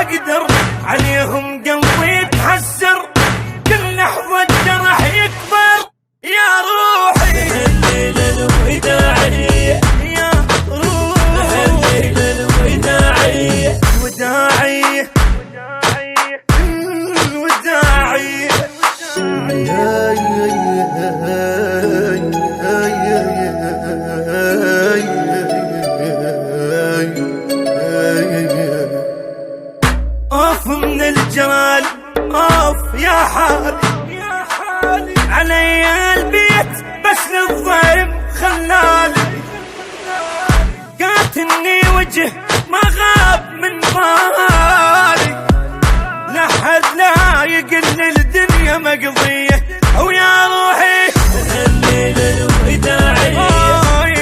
اقدر عليهم قلبي يتحسر، كل لحظة جرح يكبر يا روحي. الليل الوداعي يا روحي الليل الوداعي وداعي وداعي اوف من الجلال اوف يا حالي علي البيت بس للضيم خلالي، قاتلني وجه ما غاب من بالي، لا حد لا يقل الدنيا مقضية او يا روحي. الليل الوداعي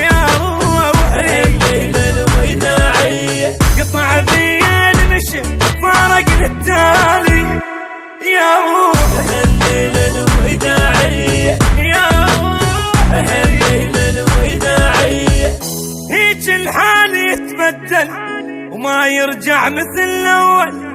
يا روحي الليل الوداعي قطع بي المشي فارق للتالي يا روحي. الليل الوداعي يا روحي الليل الوداعي هيج الحال يتبدل وما يرجع مثل الاول،